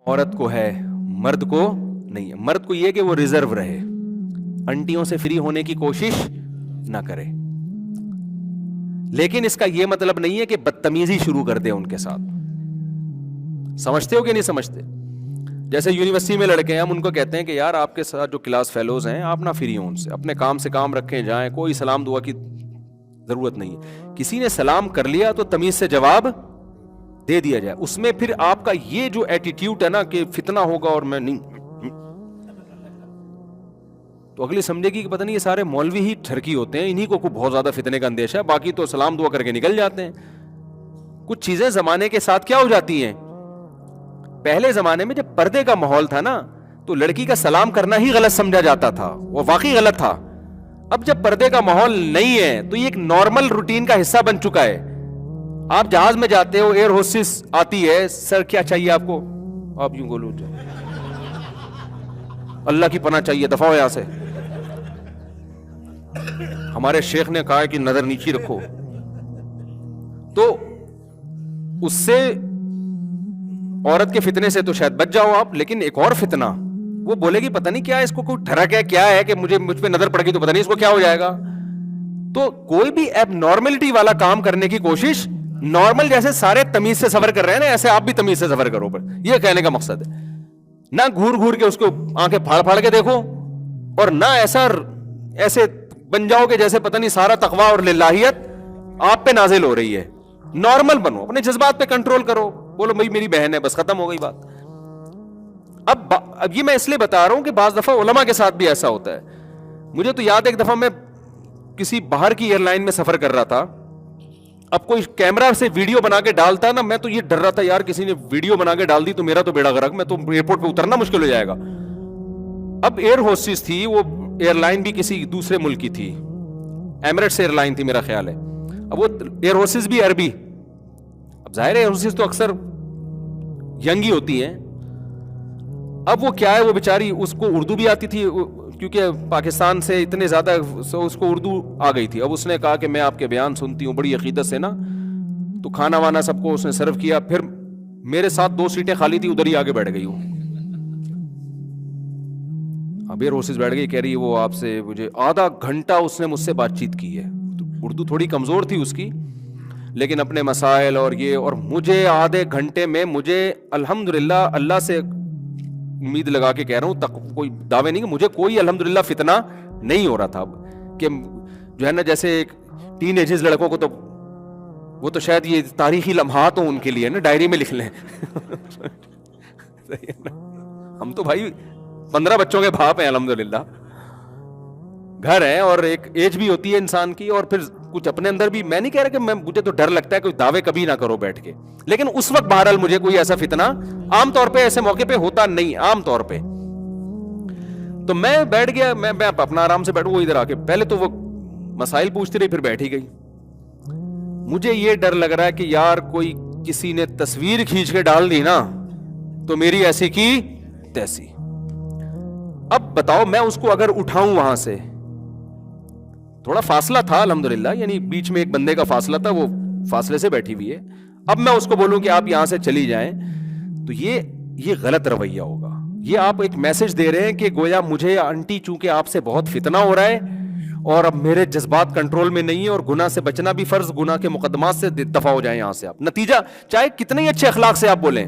عورت کو ہے, مرد کو نہیں ہے. مرد کو یہ کہ وہ ریزرو رہے, انٹیوں سے فری ہونے کی کوشش نہ کرے, لیکن اس کا یہ مطلب نہیں ہے کہ بدتمیزی شروع کر دے ان کے ساتھ. سمجھتے ہو کہ نہیں سمجھتے؟ جیسے یونیورسٹی میں لڑکے ہیں, ہم ان کو کہتے ہیں کہ یار آپ کے ساتھ جو کلاس فیلوز ہیں آپ نہ فری ہوں ان سے, اپنے کام سے کام رکھیں, جائیں, کوئی سلام دعا کی ضرورت نہیں ہے. کسی نے سلام کر لیا تو تمیز سے جواب دے دیا جائے. اس میں پھر آپ کا یہ جو ایٹیٹیوڈ ہے نا کہ فتنہ ہوگا اور میں نہیں, تو اگلی سمجھے گی کہ پتہ نہیں یہ سارے مولوی ہی ٹھرکی ہوتے ہیں, انہی کو بہت زیادہ فتنے کا اندیشہ ہے, باقی تو سلام دعا کر کے نکل جاتے ہیں. کچھ چیزیں زمانے کے ساتھ کیا ہو جاتی ہیں. پہلے زمانے میں جب پردے کا ماحول تھا نا تو لڑکی کا سلام کرنا ہی غلط سمجھا جاتا تھا, وہ واقعی غلط تھا. اب جب پردے کا ماحول نہیں ہے تو یہ ایک نارمل روٹین کا حصہ بن چکا ہے. آپ جہاز میں جاتے ہو, ایئر ہوسٹس آتی ہے, سر کیا چاہیے آپ کو, آپ یوں بولو اللہ کی پناہ چاہیے, دفعہ ہو یہاں سے, ہمارے شیخ نے کہا کہ نظر نیچی رکھو. تو اس سے عورت کے فتنے سے تو شاید بچ جاؤ آپ, لیکن ایک اور فتنہ, وہ بولے گی پتہ نہیں کیا اس کو کوئی ٹھڑک ہے, کیا ہے کہ مجھ پہ نظر پڑ گئی تو پتہ نہیں اس کو کیا ہو جائے گا. تو کوئی بھی ایب نارملٹی والا کام کرنے کی کوشش, نارمل جیسے سارے تمیز سے سفر کر رہے ہیں نا ایسے آپ بھی تمیز سے سفر کرو. پر یہ کہنے کا مقصد ہے, نہ گھور گھور کے اس کو آنکھیں پھاڑ پھاڑ کے دیکھو, اور نہ ایسے بن جاؤ کہ جیسے پتہ نہیں سارا تقویٰ اور للہیت آپ پہ نازل ہو رہی ہے. نارمل بنو, اپنے جذبات پہ کنٹرول کرو, بولو بھائی میری بہن ہے, بس ختم ہو گئی بات. اب یہ میں اس لیے بتا رہا ہوں کہ بعض دفعہ علماء کے ساتھ بھی ایسا ہوتا ہے. مجھے تو یاد ہے ایک دفعہ میں کسی باہر کی ایئر لائن میں سفر کر رہا تھا, اب کوئی کیمرہ سے ویڈیو بنا کے ڈالتا نا, میں تو یہ ڈر رہا تھا یار کسی نے ویڈیو بنا کے ڈال دی تو میرا تو بیڑا غرق, میں تو ایئرپورٹ پہ اترنا مشکل ہو جائے گا. اب ایئر ہوسٹس تھی, وہ ایئر لائن بھی کسی دوسرے ملک کی تھی, ایمریٹس ایئر لائن تھی میرا خیال ہے. اب وہ ایئر ہوسٹس بھی عربی, اب ظاہر ہے ایئر ہوسٹس تو اکثر ینگ ہی ہوتی ہیں. اب وہ کیا ہے, وہ بیچاری, اس کو اردو بھی آتی تھی کیونکہ پاکستان سے اتنے زیادہ اس کو اردو آ گئی تھی. اب اس نے کہا کہ میں آپ کے بیان سنتی ہوں بڑی عقیدت سے نا, تو کھانا وانا سب کو اس نے سرو کیا. پھر میرے ساتھ 2 سیٹیں خالی تھی, ادھر ہی آگے بیٹھ گئی ہوں. اب ایئر ہوسٹس بیٹھ گئی, کہہ رہی ہے وہ آپ سے مجھے آدھا گھنٹہ اس نے مجھ سے بات چیت کی ہے. اردو تھوڑی کمزور تھی اس کی, لیکن اپنے مسائل اور یہ, اور مجھے آدھے گھنٹے میں مجھے الحمدللہ اللہ سے امید لگا کے کہہ رہا ہوں, کوئی دعوے نہیں کہ مجھے کوئی الحمدللہ فتنہ نہیں ہو رہا تھا. کہ جو ہے نا جیسے ایک ٹین ایجز لڑکوں کو تو وہ تو شاید یہ تاریخی لمحات ہوں ان کے لیے نا, ڈائری میں لکھ لیں. ہم تو بھائی 15 بچوں کے باپ ہیں الحمدللہ, گھر ہے اور ایک ایج بھی ہوتی ہے انسان کی, اور پھر کچھ اپنے اندر بھی. میں نہیں کہہ رہا کہ مجھے تو ڈر لگتا ہے, کوئی دعوے کبھی نہ کرو بیٹھ کے, لیکن اس وقت بہرحال مجھے کوئی ایسا فتنہ عام طور پہ ایسے موقع پہ ہوتا نہیں عام طور پہ. تو میں بیٹھ گیا, میں اپنا آرام سے بیٹھوں, وہ ادھر آ کے پہلے تو وہ مسائل پوچھتی رہی, پھر بیٹھ ہی گئی. مجھے یہ ڈر لگ رہا ہے کہ یار کوئی کسی نے تصویر کھینچ کے ڈال دی نا تو میری ایسی کی تیسی. اب بتاؤ میں اس کو اگر اٹھاؤں, وہاں سے تھوڑا فاصلہ تھا الحمدللہ, یعنی بیچ میں ایک بندے کا فاصلہ تھا, وہ فاصلے سے بیٹھی ہوئی ہے. اب میں اس کو بولوں کہ آپ یہاں سے چلی جائیں تو یہ غلط رویہ ہوگا. یہ آپ ایک میسج دے رہے ہیں کہ گویا مجھے آنٹی چونکہ آپ سے بہت فتنہ ہو رہا ہے اور اب میرے جذبات کنٹرول میں نہیں ہے, اور گناہ سے بچنا بھی فرض, گناہ کے مقدمات سے دفع ہو جائیں یہاں سے آپ. نتیجہ چاہے کتنے ہی اچھے اخلاق سے آپ بولیں,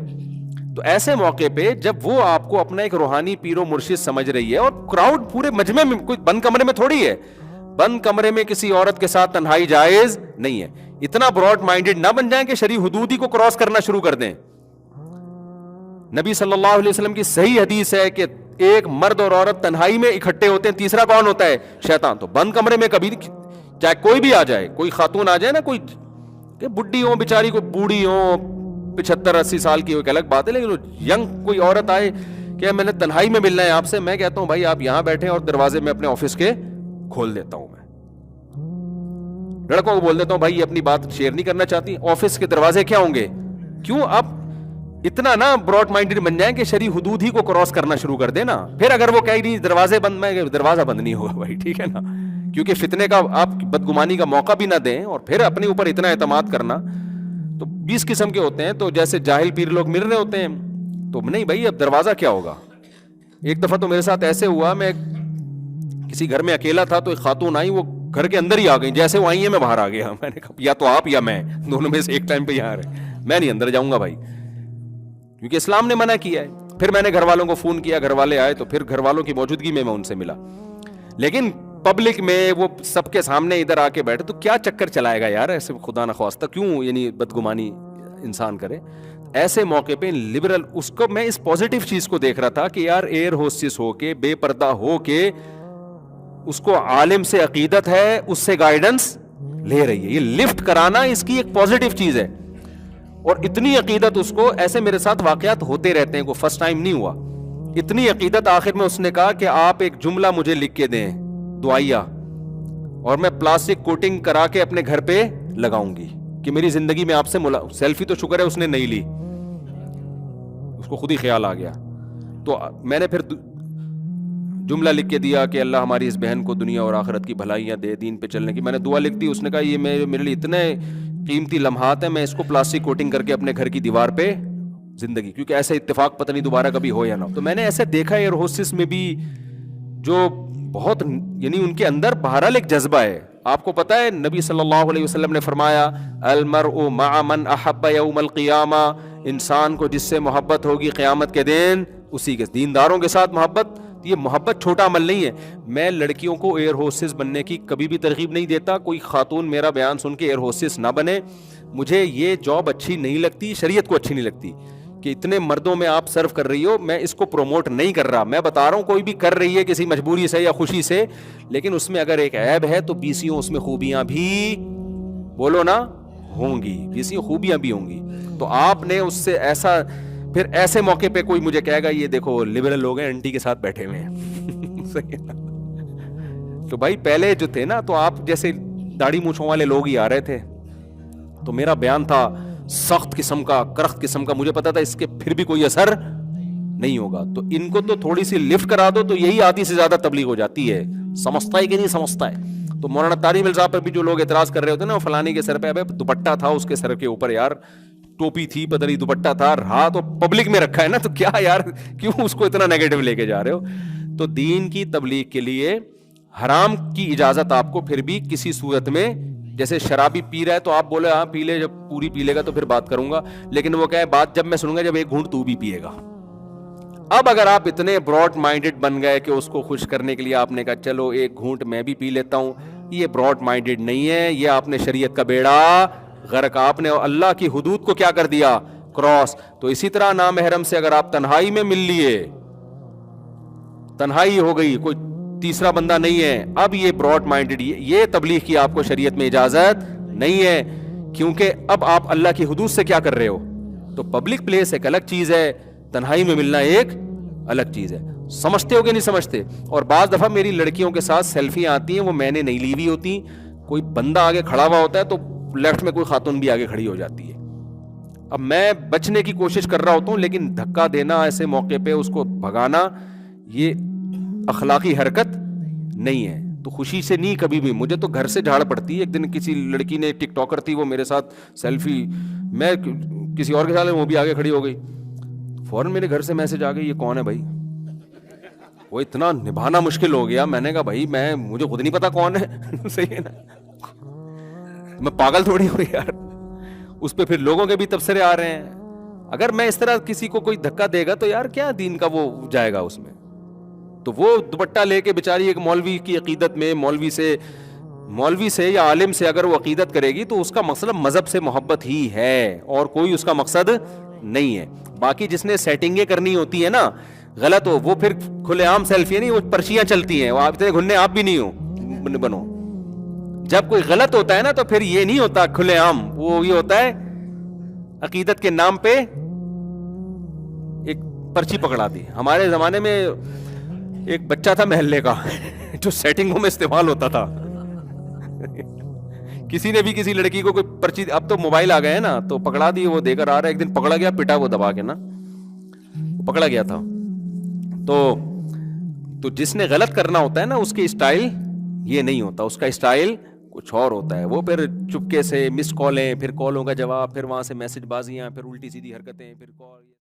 تو ایسے موقع پہ جب وہ آپ کو اپنا ایک روحانی پیر و مرشد سمجھ رہی ہے, اور کراؤڈ پورے مجمع میں, کوئی بند کمرے میں تھوڑی ہے, بند کمرے میں کسی عورت کے ساتھ تنہائی جائز نہیں ہے. اتنا براڈ مائنڈڈ نہ بن جائیں کہ شرعی حدود ہی کو کراس کرنا شروع کر دیں. نبی صلی اللہ علیہ وسلم کی صحیح حدیث ہے کہ ایک مرد اور عورت تنہائی میں اکٹھے ہوتے ہیں, تیسرا کون ہوتا ہے؟ شیطان. تو بند کمرے میں کبھی, چاہے کوئی بھی آ جائے, کوئی خاتون آ جائے نا, کوئی کہ بڈھی ہو بیچاری, کوئی بوڑھی ہو 75-80 سال کی, ایک الگ بات ہے, لیکن ینگ کوئی عورت آئے کہ میں نے تنہائی میں ملنا ہے آپ سے, میں کہتا ہوں بھائی آپ یہاں بیٹھیں اور دروازے میں اپنے آفس کے کھول دیتا ہوں. میں لڑکوں کو بول دیتا ہوں بھائی یہ اپنی بات شیئر نہیں کرنا چاہتی, آفس کے دروازے کیا ہوں گے, کیوں آپ اتنا نا براڈ مائنڈڈ بن جائیں کہ شرعی حدود ہی کو کراس کرنا شروع کر دیں نا. پھر اگر وہ کہے نہیں دروازے بند, میں دروازہ بند نہیں ہوگا بھائی, ٹھیک ہے نا, کیونکہ فتنے کا آپ بدگمانی کا موقع بھی نہ دیں, اور پھر اپنے اوپر اتنا اعتماد کرنا. تو 20 قسم کے ہوتے ہیں, تو جیسے جاہل پیر لوگ مل رہے ہوتے ہیں, تو نہیں بھائی اب دروازہ کیا ہوگا. ایک دفعہ تو میرے ساتھ ایسے ہوا, میں کسی گھر میں اکیلا تھا تو ایک خاتون آئی, وہ گھر کے اندر ہی آ گئی, جیسے وہ آئی ہیں میں باہر آ گیا. میں نے کہا یا تو آپ یا میں, دونوں میں سے ایک ٹائم پہ یہاں رہے, میں نہیں اندر جاؤں گا بھائی, کیونکہ اسلام نے منع کیا ہے. پھر میں نے گھر والوں کو فون کیا, گھر والے آئے, تو پھر گھر والوں کی موجودگی میں ان سے ملا. لیکن پبلک میں وہ سب کے سامنے ادھر آ کے بیٹھے تو کیا چکر چلائے گا یار, ایسے خدا نخواستہ کیوں یعنی بدگمانی انسان کرے. ایسے موقع پہ لبرل, اس کو میں اس پازیٹیو چیز کو دیکھ رہا تھا کہ یار ایئر ہوسٹس ہو کے, بے پردہ ہو کے, اس کو عالم سے عقیدت ہے, اس سے گائیڈنس لے رہی ہے. یہ لفٹ کرانا اس کی ایک پازیٹیو چیز ہے, اور اتنی عقیدت اس کو. ایسے میرے ساتھ واقعات ہوتے رہتے ہیں, کوئی فرسٹ ٹائم نہیں ہوا. اتنی عقیدت, آخر میں اس نے کہا کہ آپ ایک جملہ مجھے لکھ کے دیں دعائیہ, اور میں پلاسٹک کوٹنگ کرا کے اپنے گھر پہ لگاؤں گی کہ میری زندگی میں آپ سے سیلفی تو شکر ہے اس نے نہیں لی, اس کو خود ہی خیال آ گیا. تو میں نے پھر جملہ لکھ کے دیا کہ اللہ ہماری اس بہن کو دنیا اور آخرت کی بھلائیاں دے, دین پہ چلنے کی. میں نے دعا لکھ دی. اس نے کہا یہ میرے لیے اتنے قیمتی لمحات ہیں, میں اس کو پلاسٹک کوٹنگ کر کے اپنے گھر کی دیوار پہ زندگی, کیونکہ ایسے اتفاق پتہ نہیں دوبارہ کبھی ہو یا نہ ہو. تو میں نے ایسے دیکھا ایئر ہوسٹس میں بھی جو بہت یعنی ان کے اندر بہرحال ایک جذبہ ہے. آپ کو پتا ہے نبی صلی اللہ علیہ وسلم نے فرمایا المرء مع من احب یوم القیامہ, انسان کو جس سے محبت ہوگی قیامت کے دن اسی کے. دینداروں کے ساتھ محبت, یہ محبت چھوٹا عمل نہیں ہے. میں لڑکیوں کو ایئر ہوسٹس بننے کی کبھی بھی ترغیب نہیں دیتا. کوئی خاتون میرا بیان سن کے ایئر ہوسٹس نہ بنے. مجھے یہ جاب اچھی نہیں لگتی, شریعت کو اچھی نہیں لگتی کہ اتنے مردوں میں آپ سرو کر رہی ہو. میں اس کو پروموٹ نہیں کر رہا, میں بتا رہا ہوں کوئی بھی کر رہی ہے کسی مجبوری سے یا خوشی سے, لیکن اس میں اگر ایک عیب ہے تو 20 اس میں خوبیاں بھی بولو نا ہوں گی, 20 خوبیاں بھی ہوں گی. تو آپ نے اس سے ایسا, پھر ایسے موقع پہ کوئی مجھے کہے گا یہ دیکھو لبرل لوگ ہیں انٹی کے ساتھ بیٹھے ہوئے ہیں. تو بھائی پہلے جو تھے نا, تو آپ جیسے داڑھی مونچھوں والے لوگ ہی آ رہے تھے, تو میرا بیان تھا سخت قسم کا, کرخت قسم کا. مجھے پتا تھا اس کے پھر بھی کوئی اثر نہیں ہوگا, تو ان کو تو تھوڑی سی لفٹ کرا دو تو یہی آدھی سے زیادہ تبلیغ ہو جاتی ہے. سمجھتا ہے کہ نہیں سمجھتا ہے. تو مولانا طارق مرزا پر بھی جو لوگ اعتراض کر رہے ہوتے نا, فلانی کے سر پہ ابے دوپٹہ تھا اس کے سر کے اوپر, یار ٹوپی تھی پتہ نہیں دوپٹہ تھا, رہا تو پبلک میں رکھا ہے نا, تو کیا یار کیوں اس کو اتنا نیگیٹو لے کے جا رہے ہو. تو دین کی تبلیغ کے لیے حرام کی اجازت آپ کو پھر بھی کسی صورت میں, جیسے شرابی پی رہا ہے تو آپ بولے ہاں پی لے, جب پوری پی لے گا تو پھر بات کروں گا, لیکن وہ کہے بات جب میں سنوں گا جب ایک گھونٹ تو بھی پیے گا. اب اگر آپ اتنے براڈ مائنڈڈ بن گئے کہ اس کو خوش کرنے کے لیے آپ نے کہا چلو ایک گھونٹ میں بھی پی لیتا ہوں, یہ براڈ مائنڈڈ نہیں ہے, یہ آپ نے شریعت کا بیڑا غرق, آپ نے اللہ کی حدود کو کیا کر دیا, کراس. تو اسی طرح نامحرم سے اگر آپ تنہائی میں مل لیے, تنہائی ہو گئی, کوئی تیسرا بندہ نہیں ہے, اب یہ براڈ مائنڈڈ, یہ تبلیغ کی آپ کو شریعت میں اجازت نہیں ہے, کیونکہ اب آپ اللہ کی حدود سے کیا کر رہے ہو. تو پبلک پلیس ایک الگ چیز ہے, تنہائی میں ملنا ایک الگ چیز ہے. سمجھتے ہو کہ نہیں سمجھتے. اور بعض دفعہ میری لڑکیوں کے ساتھ سیلفیاں آتی ہیں, وہ میں نے نہیں لی ہوئی ہوتی, کوئی بندہ آگے کھڑا ہوا ہوتا ہے تو لیفٹ میں کوئی خاتون بھی آگے کھڑی ہو جاتی ہے. اب میں بچنے کی کوشش کر رہا ہوتا ہوں, لیکن دھکا دینا ایسے موقع پہ, اس کو بھگانا, یہ اخلاقی حرکت نہیں ہے. تو خوشی سے نہیں کبھی بھی, مجھے تو گھر سے جھاڑ پڑتی ہے. ایک دن کسی لڑکی نے, ٹک ٹاکر تھی, وہ میرے ساتھ سیلفی, میں کسی اور کے ساتھ, وہ بھی آگے کھڑی ہو گئی, فوراً میرے گھر سے میسج آ گئی یہ کون ہے بھائی. وہ اتنا نبھانا مشکل ہو گیا, میں نے کہا بھائی مجھے خود نہیں پتا کون ہے. صحیح ہے نا, میں پاگل تھوڑی ہوں یار. اس پہ پھر لوگوں کے بھی تبصرے آ رہے ہیں. اگر میں اس طرح کسی کو کوئی دھکا دے گا تو یار کیا دین کا وہ جائے گا اس میں. تو وہ دوپٹہ لے کے بیچاری ایک مولوی کی عقیدت میں, مولوی سے یا عالم سے اگر وہ عقیدت کرے گی تو اس کا مقصد مذہب سے محبت ہی ہے, اور کوئی اس کا مقصد نہیں ہے. باقی جس نے سیٹنگیں کرنی ہوتی ہے نا غلط ہو, وہ پھر کھلے عام سیلفی نہیں, وہ پرچیاں چلتی ہیں, وہ آپ اتنے گھننے آپ بھی نہیں ہو بنو. جب کوئی غلط ہوتا ہے نا تو پھر یہ نہیں ہوتا کھلے عام, وہ یہ ہوتا ہے عقیدت کے نام پہ ایک پرچی پکڑا دی. ہمارے زمانے میں ایک بچہ تھا محلے کا جو سیٹنگوں میں استعمال ہوتا تھا. کسی نے بھی کسی لڑکی کو کوئی پرچی, اب تو موبائل آ گئے ہیں نا, تو پکڑا دی, وہ دے کر آ رہا ہے. ایک دن پکڑا گیا, پٹا وہ دبا کے نا, پکڑا گیا تھا. تو جس نے غلط کرنا ہوتا ہے نا, اس کی اسٹائل یہ نہیں ہوتا, اس کا اسٹائل کچھ اور ہوتا ہے. وہ پھر چپکے سے مس کالیں, پھر کالوں کا جواب, پھر وہاں سے میسج بازیاں, پھر الٹی سیدھی حرکتیں, پھر کال.